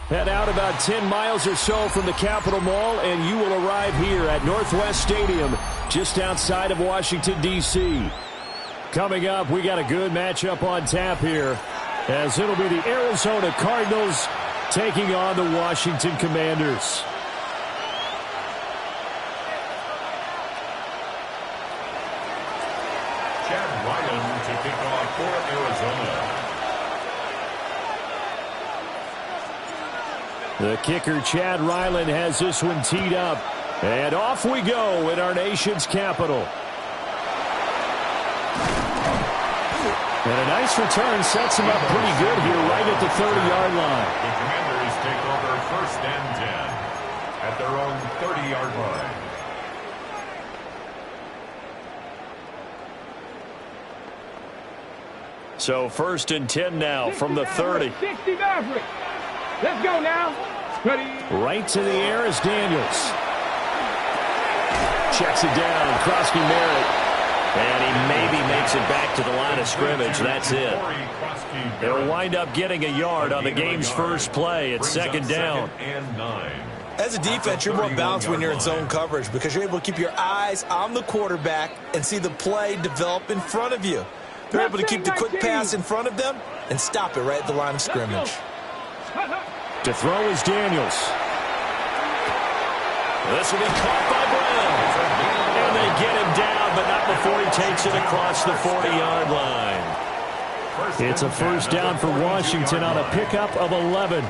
Head out about 10 miles or so from the Capitol Mall, and you will arrive here at Northwest Stadium, just outside of Washington, D.C. Coming up, we got a good matchup on tap here, as it'll be the Arizona Cardinals taking on the Washington Commanders. Chad Ryan to kick off for Arizona. The kicker, Chad Ryland, has this one teed up. And off we go in our nation's capital. And a nice return sets him up pretty good here right at the 30-yard line. The Commanders take over 1st and 10 at their own 30-yard line. So 1st and 10 now from the 30. 60 Maverick. Let's go now. Ready. Right to the air is Daniels. Checks it down. Krosky Merritt. And he maybe makes it back to the line of scrimmage. That's it. They'll wind up getting a yard on the game's first play. It's 2nd down. As a defense, you're more balanced when you're in zone coverage because you're able to keep your eyes on the quarterback and see the play develop in front of you. They're able to keep the quick pass in front of them and stop it right at the line of scrimmage. To throw is Daniels. This will be caught by Brown. And they get him down, but not before he takes it across the 40-yard line. It's a 1st down for Washington on a pickup of 11.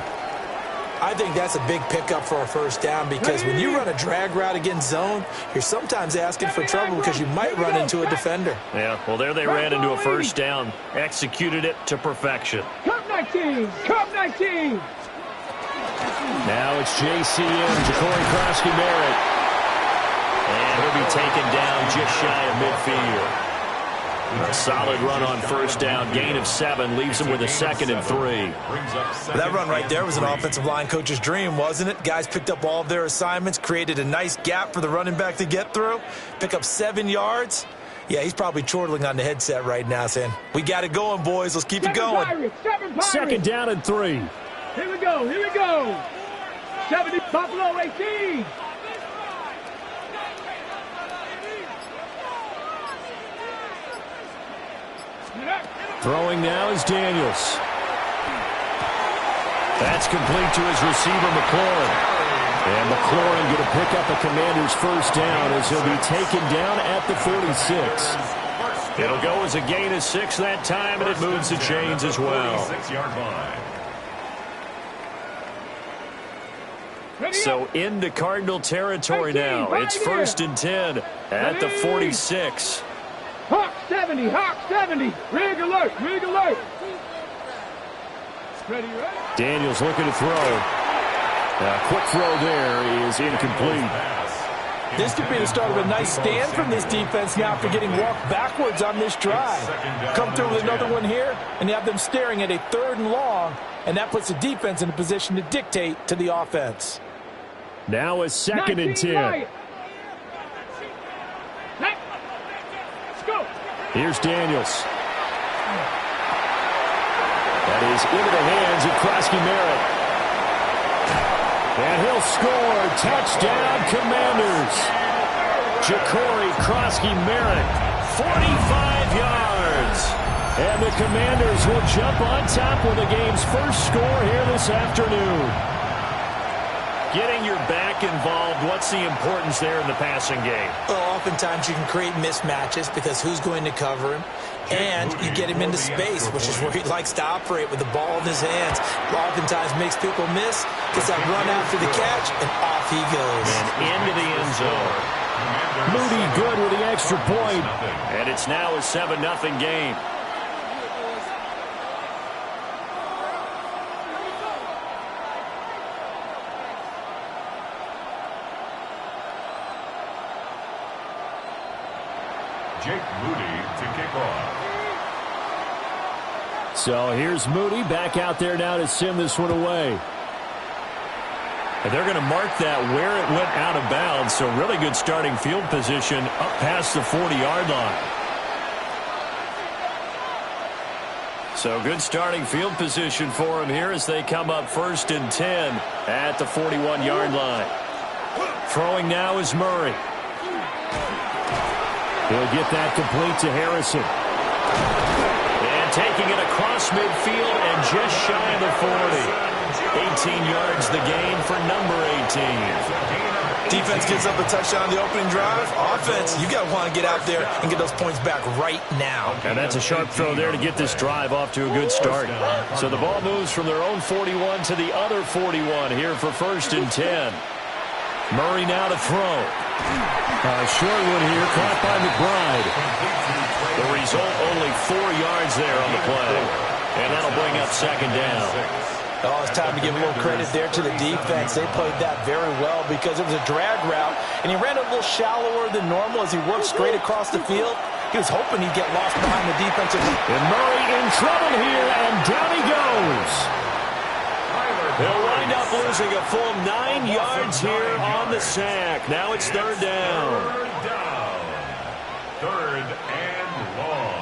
I think that's a big pickup for a 1st down because when you run a drag route against zone, you're sometimes asking for trouble because you might run into a defender. Yeah, well, there they ran into a 1st down. Executed it to perfection. Cup 19. Cup 19. Now it's JCM, Ja'Cory Krosky Merritt. And he'll be taken down just shy of midfield. A solid run on 1st down. Gain of 7 leaves him with a 2nd and 3. That run right there was an offensive line coach's dream, wasn't it? Guys picked up all of their assignments, created a nice gap for the running back to get through, pick up 7 yards. Yeah, he's probably chortling on the headset right now saying, we got it going, boys. Let's keep it going. 2nd down and 3. Here we go. Here we go. 70 Buffalo 18. Throwing now is Daniels. That's complete to his receiver, McLaurin. And McLaurin going to pick up a Commander's 1st down as he'll be taken down at the 46. It'll go as a gain of 6 that time, and it moves the chains as well. So into Cardinal territory now. It's 1st and 10 at the 46. Hawk 70, Hawk 70. Rig alert, rig alert. Ready, ready. Daniels looking to throw. A quick throw there is incomplete. This could be the start of a nice stand from this defense now after getting walked backwards on this drive. Come through with another one here, and you have them staring at a 3rd and long, and that puts the defense in a position to dictate to the offense. Now a 2nd and 10. Here's Daniels. That is into the hands of Krosky Merritt. And he'll score. Touchdown, Commanders. Ja'Cory Krosky Merritt, 45 yards. And the Commanders will jump on top with the game's first score here this afternoon. Getting your back involved, what's the importance there in the passing game? Well, oftentimes you can create mismatches because who's going to cover him? And you get him into space, which is where he likes to operate with the ball in his hands. Oftentimes makes people miss, gets that run after the catch, and off he goes. And into the end zone. Moody good with the extra point. And it's now a 7-0 game. Jake Moody to kick off. So here's Moody back out there now to send this one away. And they're going to mark that where it went out of bounds. So really good starting field position up past the 40-yard line. So good starting field position for him here as they come up 1st and 10 at the 41-yard line. Throwing now is Murray. He'll get that complete to Harrison. And taking it across midfield and just shy of the 40. 18 yards the gain for number 18. Defense gives up a touchdown on the opening drive. Offense, you got to want to get out there and get those points back right now. And that's a sharp throw there to get this drive off to a good start. So the ball moves from their own 41 to the other 41 here for 1st and 10. Murray now to throw. A short one here, caught by McBride. The result, only 4 yards there on the play. And that'll bring up 2nd down. Oh, it's time to give a little credit there to the defense. They played that very well because it was a drag route, and he ran a little shallower than normal as he worked straight across the field. He was hoping he'd get lost behind the defensive. And Murray in trouble here, and down he goes. They'll wind up losing a full 9 yards here on the sack. Now it's 3rd down. 3rd and long.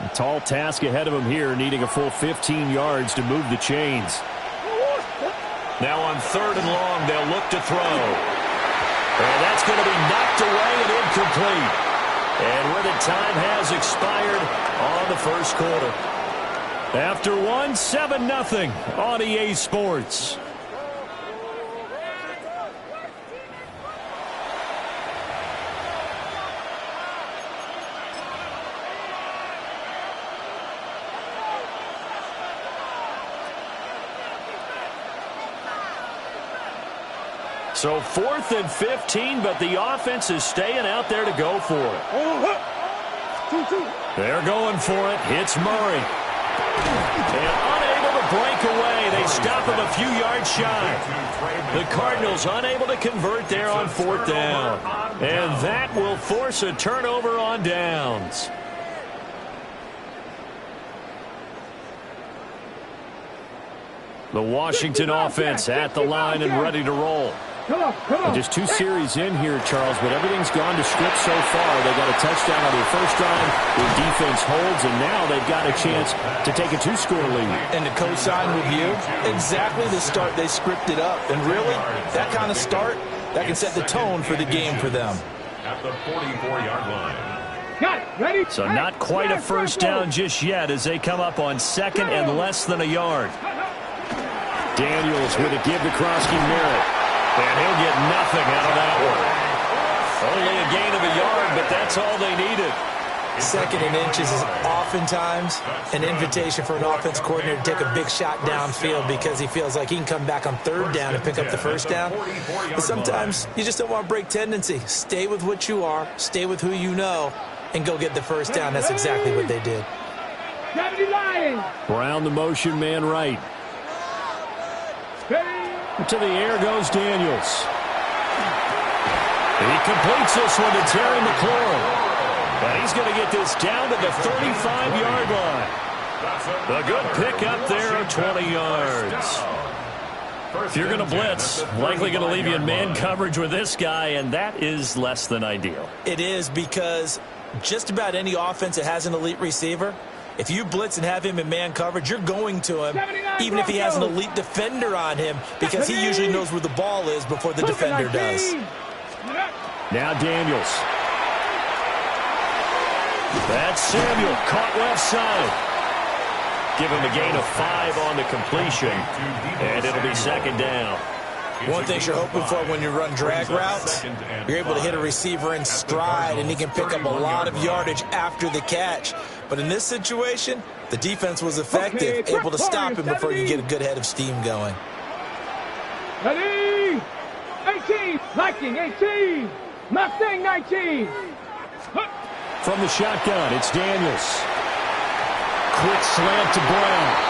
A tall task ahead of him here, needing a full 15 yards to move the chains. Now on 3rd and long, they'll look to throw. And that's going to be knocked away and incomplete. And with it, time has expired on the 1st quarter. After one, 7-0 on EA Sports. So 4th and 15, but the offense is staying out there to go for it. They're going for it. Hits Murray. And unable to break away. They stop him a few yards shy. The Cardinals unable to convert there on 4th down. And that will force a turnover on downs. The Washington offense at the line and ready to roll. And just 2 series in here, Charles, but everything's gone to script so far. They got a touchdown on their first drive. Their defense holds, and now they've got a chance to take a 2-score lead. And to co-sign with you, exactly the start they scripted up. And really, that kind of start, that can set the tone for the game for them. At the 44-yard line. Got it. Ready? So not quite a first down just yet as they come up on 2nd and less than a yard. Daniels with a give to Krosky-Merritt. And he'll get nothing out of that one. Only a gain of a yard, but that's all they needed. 2nd and inches is oftentimes an invitation for an offense coordinator to take a big shot downfield because he feels like he can come back on 3rd down and pick up the 1st down. But sometimes you just don't want to break tendency. Stay with what you are, stay with who you know, and go get the 1st down. That's exactly what they did. Brown the motion man right. To the air goes Daniels. He completes this one to Terry McLaurin. And he's going to get this down to the 35-yard line. A good pick up there of 20 yards. If you're going to blitz, likely going to leave you in man coverage with this guy, and that is less than ideal. It is because just about any offense that has an elite receiver, if you blitz and have him in man coverage, you're going to him, even if he has an elite defender on him, because he usually knows where the ball is before the defender does. Now Daniels. That's Samuel, caught left side. Give him a gain of 5 on the completion, and it'll be 2nd down. One thing you're hoping for when you run drag routes, you're able to hit a receiver in stride, and he can pick up a lot of yardage after the catch. But in this situation, the defense was effective, able to stop him before you get a good head of steam going. Ready? 18. Viking 18. Mustang 19. From the shotgun, it's Daniels. Quick slant to Brown.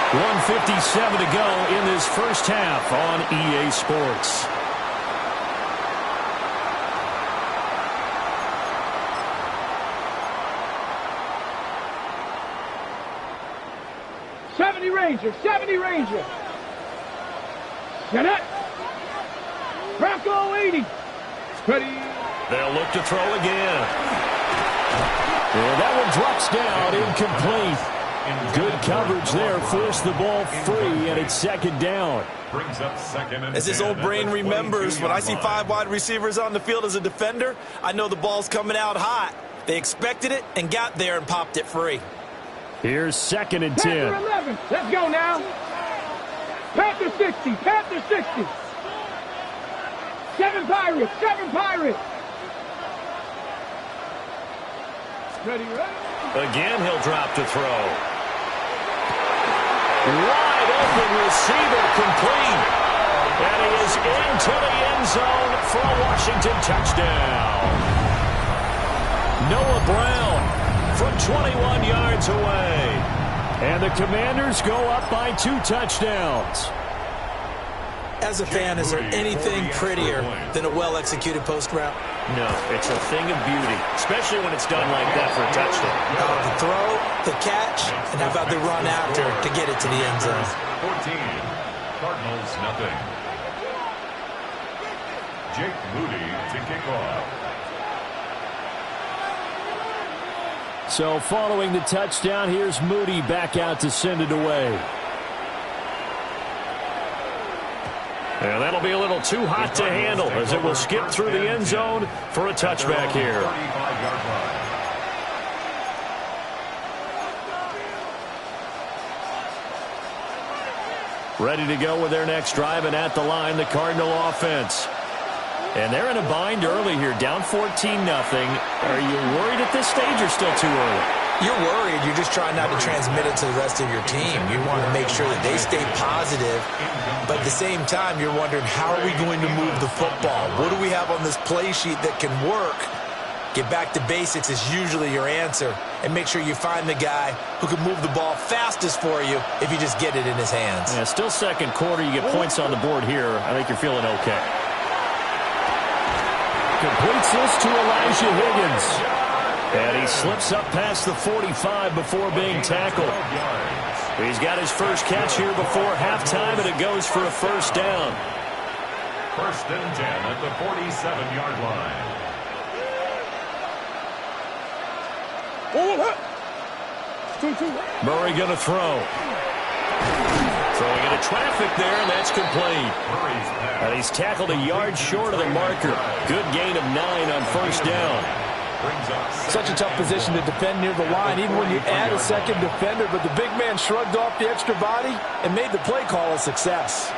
1:57 to go in this first half on EA Sports. Bronco 80. Ready. They'll look to throw again. And that one drops down, incomplete. Good coverage there, forced the ball free, and it's second down. Brings up second and As this old brain remembers, when I see 5 wide receivers on the field as a defender, I know the ball's coming out hot. They expected it and got there and popped it free. Here's second and Panther 10. 11. Let's go now. Panther 60. Panther 60. 7 Pirates. 7 Pirates. Ready, ready. Again, he'll drop to throw. Wide open receiver, complete. And he is into the end zone for a Washington touchdown. Noah Brown from 21 yards away. And the Commanders go up by 2 touchdowns. As a fan, is there anything prettier than a well-executed post route? No, it's a thing of beauty, especially when it's done like that for a touchdown. The throw, the catch, and how about the run after to get it to the end zone? 14. Cardinals nothing. Jake Moody to kick off. So following the touchdown, here's Moody back out to send it away. And that'll be a little too hot to handle as it will skip through the end zone for a touchback here. Ready to go with their next drive, and at the line, the Cardinal offense. And they're in a bind early here, down 14-0. Are you worried at this stage or still too early? You're worried. You're just trying not to transmit it to the rest of your team. You want to make sure that they stay positive, but at the same time, you're wondering, how are we going to move the football? What do we have on this play sheet that can work? Get back to basics is usually your answer, and make sure you find the guy who can move the ball fastest for you if you just get it in his hands. Yeah, still second quarter. You get points on the board here. I think you're feeling okay. Completes this to Elijah Higgins. And he slips up past the 45 before being tackled. He's got his first catch here before halftime, and it goes for a first down. First and 10 at the 47-yard line. Murray going to throw. Throwing into traffic there, and that's complete. And he's tackled a yard short of the marker. Good gain of 9 on first down. Such a tough position to defend near the line, even when you add a second defender, but the big man shrugged off the extra body and made the play call a success.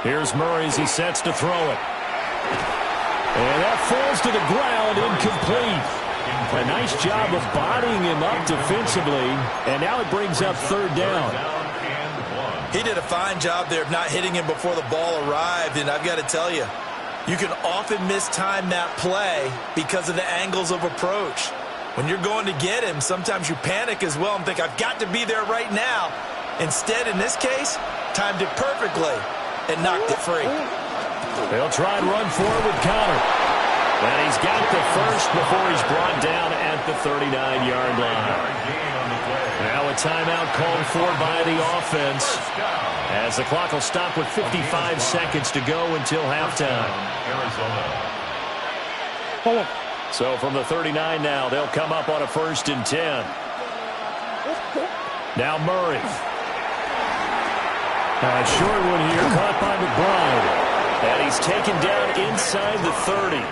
Here's Murray as he sets to throw it. And that falls to the ground, incomplete. A nice job of bodying him up defensively, and now it brings up third down. He did a fine job there of not hitting him before the ball arrived, and I've got to tell you, you can often mistime that play because of the angles of approach. When you're going to get him, sometimes you panic as well and think, I've got to be there right now. Instead, in this case, timed it perfectly and knocked it free. They'll try and run forward with Connor. And he's got the first before he's brought down at the 39-yard line. Now a timeout called for by the offense, as the clock will stop with 55 seconds to go until halftime. So from the 39 now, they'll come up on a 1st and 10. Now Murray. A short one here, caught by McBride. And he's taken down inside the 30.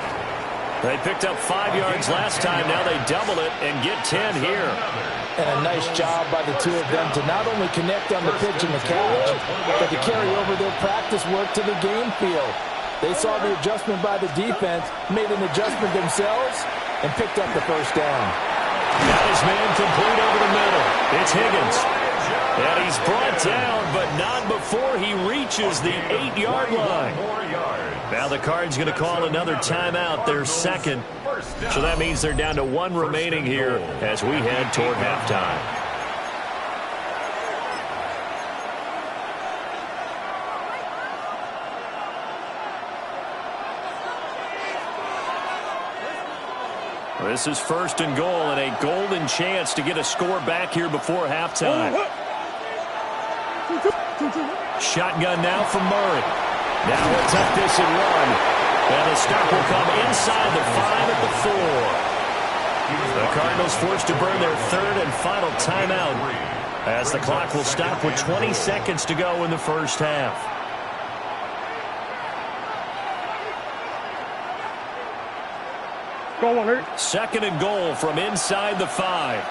They picked up 5 yards last time. Now they double it and get 10 here. And a nice job by the two of them to not only connect on the pitch and the catch, but to carry over their practice work to the game field. They saw the adjustment by the defense, made an adjustment themselves, and picked up the first down. Got his man complete over the middle. It's Higgins. And he's brought down, but not before he reaches the 8-yard line. Now the Cards going to call another timeout, their second. So that means they're down to 1 remaining here as we head toward halftime. This is 1st and goal, and a golden chance to get a score back here before halftime. Shotgun now from Murray. Now we'll tuck this and run. And the stop will come inside the 5 at the 4. The Cardinals forced to burn their third and final timeout as the clock will stop with 20 seconds to go in the first half. Go on, Hurt. Second and goal from inside the 5.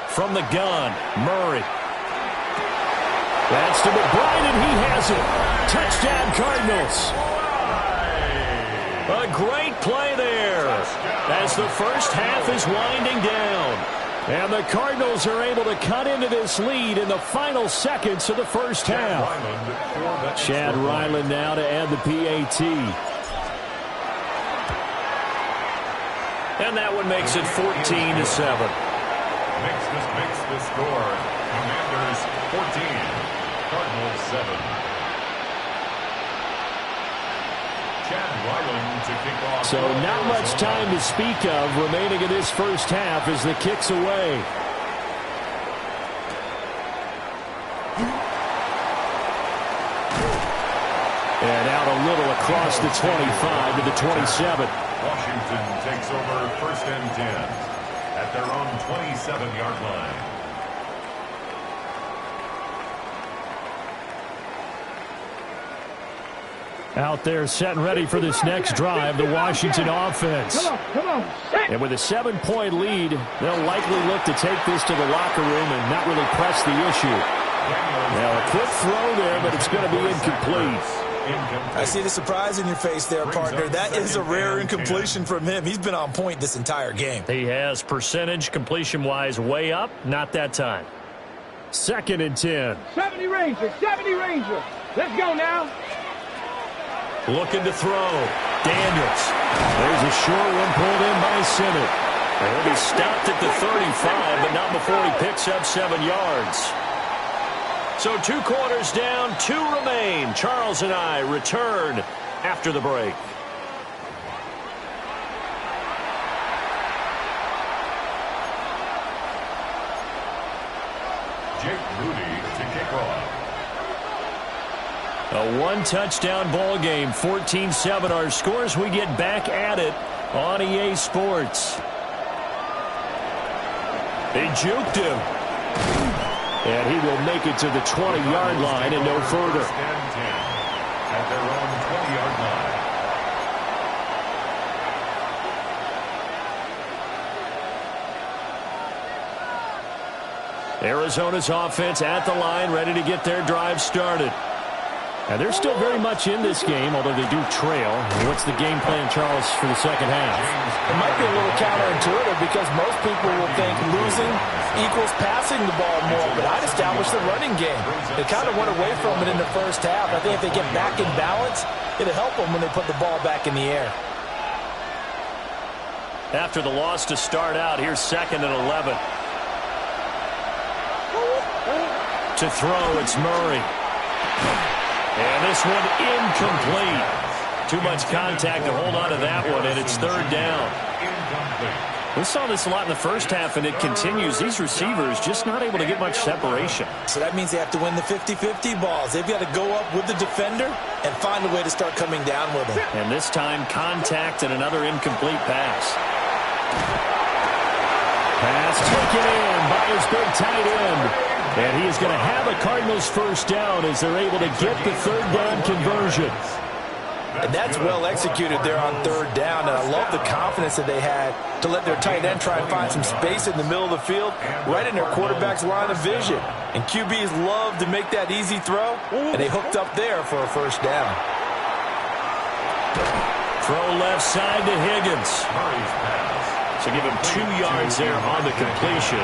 From the gun, Murray. That's to McBride, and he has it. Touchdown, Cardinals. A great play there as the first half is winding down. And the Cardinals are able to cut into this lead in the final seconds of the first half. Chad Ryland now to add the PAT. And that one makes it 14-7. Makes the score. Commanders 14, Cardinals 7. Chad Ryland to kick off. So not much time to speak of remaining in this first half as the kick's away. And out a little across the 25 to the 27. Washington takes over first and 10. At their own 27-yard line. Out there set and ready for this next drive, the Washington offense. Come on. And with a 7-point lead, they'll likely look to take this to the locker room and not really press the issue. Now a quick throw there, but it's going to be incomplete. I see the surprise in your face there, partner. That is a rare incompletion from him. He's been on point this entire game. He has percentage completion-wise way up. Not that time. Second and 10. 70 Rangers. Let's go now. Looking to throw. Daniels. There's a short one pulled in by Simmons. And he'll be stopped at the 35, but not before he picks up 7 yards. So 2 quarters down, 2 remain. Charles and I return after the break. Jake Rudy to kick off. A 1-touchdown ball game, 14-7 our scores. We get back at it on EA Sports. They juked him. And he will make it to the 20-yard line and no further. First and 10 at their own 20-yard line. Arizona's offense at the line, ready to get their drive started. And they're still very much in this game, although they do trail. What's the game plan, Charles, for the second half? It might be a little counterintuitive because most people will think losing equals passing the ball more, but I'd establish the running game. They kind of went away from it in the first half. I think if they get back in balance, it'll help them when they put the ball back in the air. After the loss to start out, here's second and 11. To throw, it's Murray. And this one incomplete. Too much contact to hold on to that one, and it's third down. We saw this a lot in the first half, and it continues. These receivers just not able to get much separation. So that means they have to win the 50-50 balls. They've got to go up with the defender and find a way to start coming down with him. And this time, contact and another incomplete pass. Pass taken in by his big tight end. And he is going to have a Cardinals first down as they're able to get the third down conversion. And that's well executed there on third down. And I love the confidence that they had to let their tight end try and find some space in the middle of the field, right in their quarterback's line of vision. And QBs love to make that easy throw, and they hooked up there for a first down. Throw left side to Higgins. So give him 2 yards there on the completion.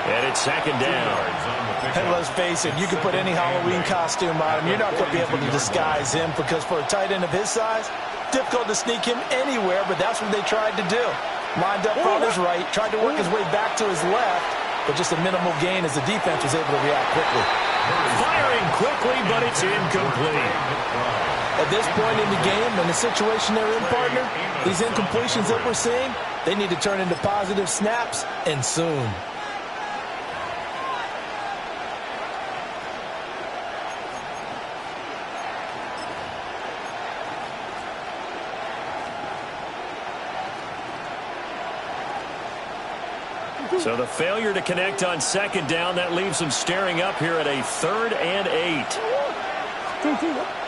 And it's second down. And let's face it, you can put any Halloween costume on him. You're not going to be able to disguise him because for a tight end of his size, difficult to sneak him anywhere, but that's what they tried to do. Lined up on his right, tried to work his way back to his left, but just a minimal gain as the defense was able to react quickly. Firing quickly, but it's incomplete. At this point in the game and the situation they're in, partner, these incompletions that we're seeing, they need to turn into positive snaps, and soon. So the failure to connect on second down, that leaves them staring up here at a 3rd and 8.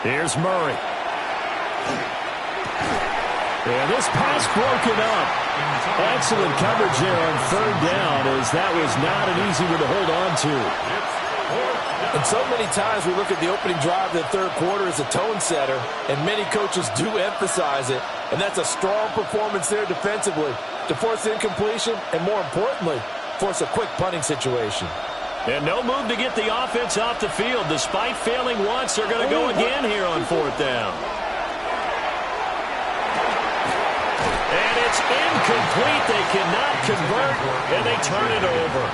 Here's Murray. And this pass broken up. Excellent coverage there on 3rd down, as that was not an easy one to hold on to. And so many times we look at the opening drive of the third quarter as a tone setter, and many coaches do emphasize it. And that's a strong performance there defensively to force incompletion and, more importantly, force a quick punting situation. And no move to get the offense off the field. Despite failing once, they're going to go again here on 4th down. And it's incomplete. They cannot convert, and they turn it over.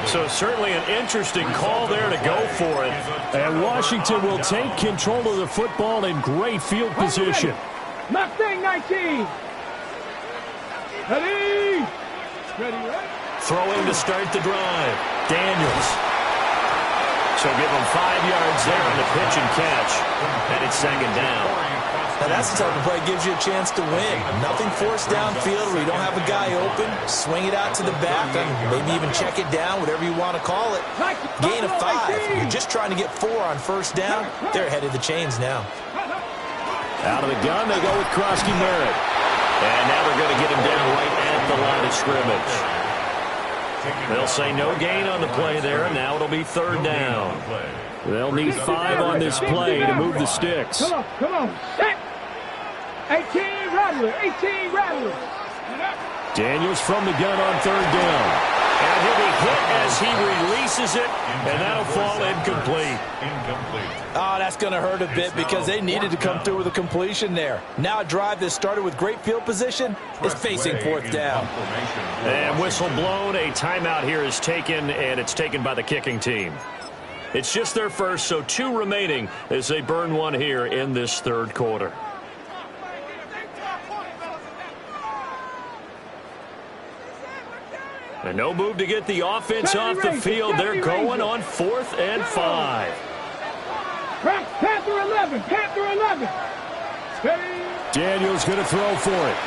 So certainly an interesting call there to go for it. And Washington will take control of the football in great field position. Mustang 19. Ready. Throwing to start the drive. Daniels. So give him 5 yards there on the pitch and catch. And it's 2nd down. Now that's the type of play that gives you a chance to win. Nothing forced downfield where you don't have a guy open. Swing it out to the back and maybe even check it down, whatever you want to call it. Gain of 5. You're just trying to get 4 on 1st down. They're ahead of the chains now. Out of the gun, they go with Krosky Merritt. And now they're going to get him down right at the line of scrimmage. They'll say no gain on the play there, and now it'll be 3rd down. They'll need 5 on this play to move the sticks. Come on. Set. 18 Rattler. Daniels from the gun on 3rd down. And he'll be hit as he releases it, and that'll fall incomplete. Oh, that's going to hurt a bit because they needed to come through with a completion there. Now a drive that started with great field position is facing 4th down. And whistle blown. A timeout here is taken, and it's taken by the kicking team. It's just their first, so 2 remaining as they burn 1 here in this 3rd quarter. And no move to get the offense off the field. They're going on 4th and 5. Panther 11. Daniels going to throw for it.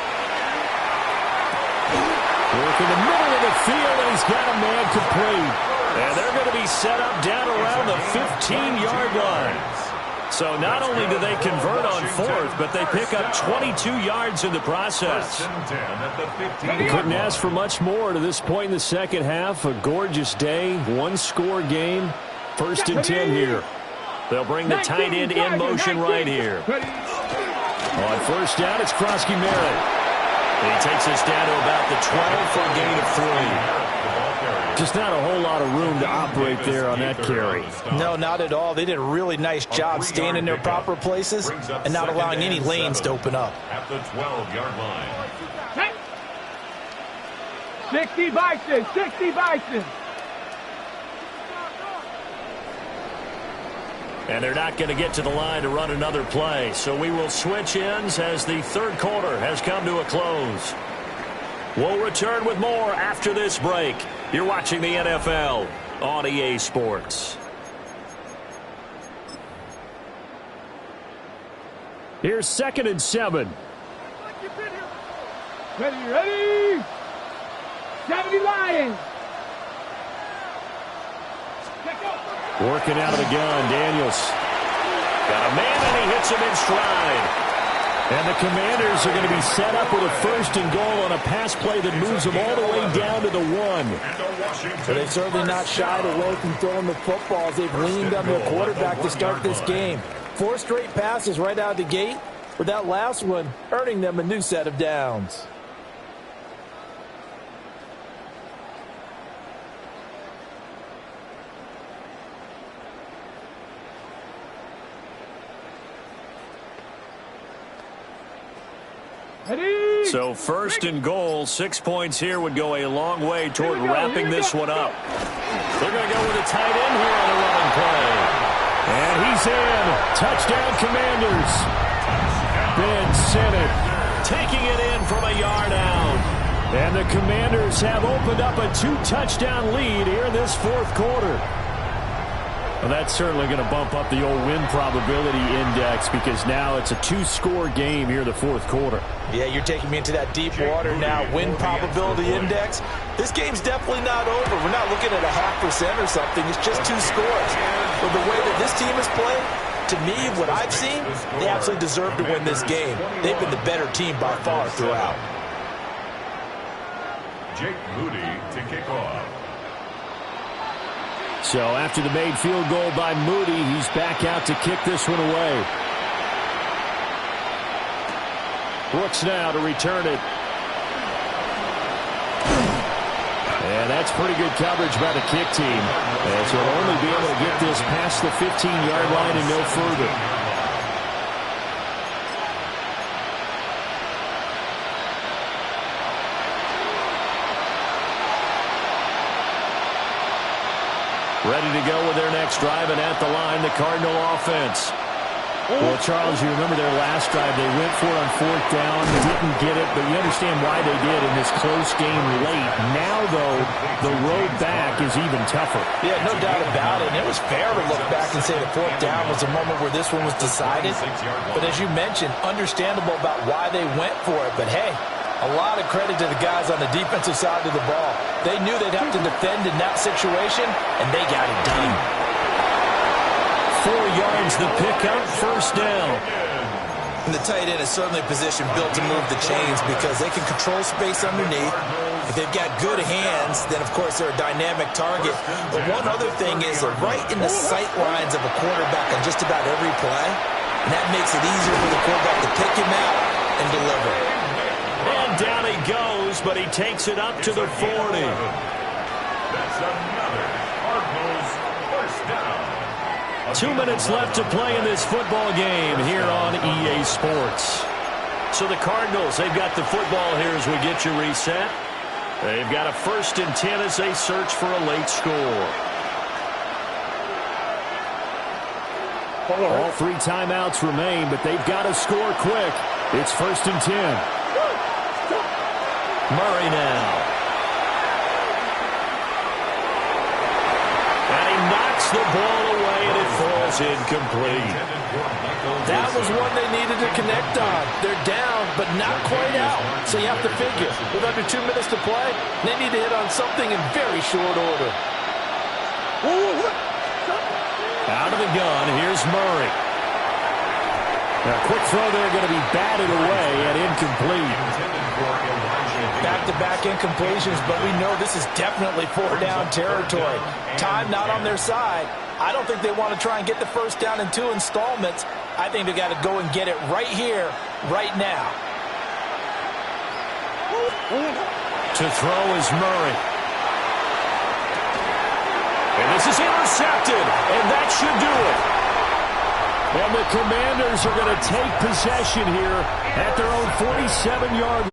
Work in the middle of the field, and he's got a man complete. And they're going to be set up down around the 15-yard line. So not only do they convert on 4th, but they pick up 22 yards in the process. You couldn't ask for much more to this point in the second half. A gorgeous day, 1-score game. 1st and 10 here. They'll bring the tight end in motion right here. On 1st down, it's Krosky Merritt. He takes us down to about the 12 for a gain of 3. Just not a whole lot of room to operate there on that carry. No, not at all. They did a really nice job staying in their proper places and not allowing any lanes to open up. At the 12-yard line. 60 Bison. And they're not going to get to the line to run another play. So we will switch ends as the 3rd quarter has come to a close. We'll return with more after this break. You're watching the NFL on EA Sports. Here's 2nd and 7. Ready. 70 Lions. Working out of the gun, Daniels. Got a man, and he hits him in stride. And the Commanders are going to be set up with a 1st and goal on a pass play that moves them all the way down to the 1. So they've certainly not shied away from throwing the footballs. They've leaned on their quarterback to start this game. 4 straight passes right out of the gate, with that last one earning them a new set of downs. So 1st and goal, 6 points here would go a long way toward wrapping this one up. They're going to go with a tight end here on the running play. And he's is in. Touchdown, Commanders. Ben Sinnott taking it in from a yard out. And the Commanders have opened up a 2-touchdown lead here in this fourth quarter. Well, that's certainly going to bump up the old win probability index because now it's a 2-score game here in the fourth quarter. Yeah, you're taking me into that deep water now. Win probability index. This game's definitely not over. We're not looking at a 0.5% or something. It's just 2 scores. But the way that this team is playing, to me, what I've seen, they absolutely deserve to win this game. They've been the better team by far throughout. Jake Moody to kick off. So after the made field goal by Moody, he's back out to kick this one away. Brooks now to return it. And that's pretty good coverage by the kick team, as he'll only be able to get this past the 15-yard line and no further. Ready to go with their next drive, and at the line, the Cardinal offense. Well, Charles, you remember their last drive. They went for it on 4th down, didn't get it, but you understand why they did in this close game late. Now, though, the road back is even tougher. Yeah, no doubt about it. And it was fair to look back and say the 4th down was a moment where this one was decided. But as you mentioned, understandable about why they went for it. But, hey, a lot of credit to the guys on the defensive side of the ball. They knew they'd have to defend in that situation, and they got it done. 4 yards the pickup, 1st down. And the tight end is certainly a position built to move the chains because they can control space underneath. If they've got good hands, then, of course, they're a dynamic target. But one other thing is they're right in the sight lines of a quarterback on just about every play, and that makes it easier for the quarterback to pick him out and deliver. And down he goes, but he takes it up to the 40. That's another Cardinals first down. 2 minutes left to play in this football game here on EA Sports. So the Cardinals, they've got the football here as we get you reset. They've got a 1st and 10 as they search for a late score. All 3 timeouts remain, but they've got to score quick. It's 1st and 10. Murray now. And he knocks the ball away, and it falls incomplete. That was one they needed to connect on. They're down, but not quite out. So you have to figure, with under 2 minutes to play, they need to hit on something in very short order. Out of the gun, here's Murray. Now, a quick throw there going to be batted away and incomplete. Back-to-back incompletions, but we know this is definitely 4-down territory. Time not on their side. I don't think they want to try and get the 1st down in 2 installments. I think they got to go and get it right here, right now. To throw is Murray. And this is intercepted, and that should do it. And the Commanders are going to take possession here at their own 47-yard line.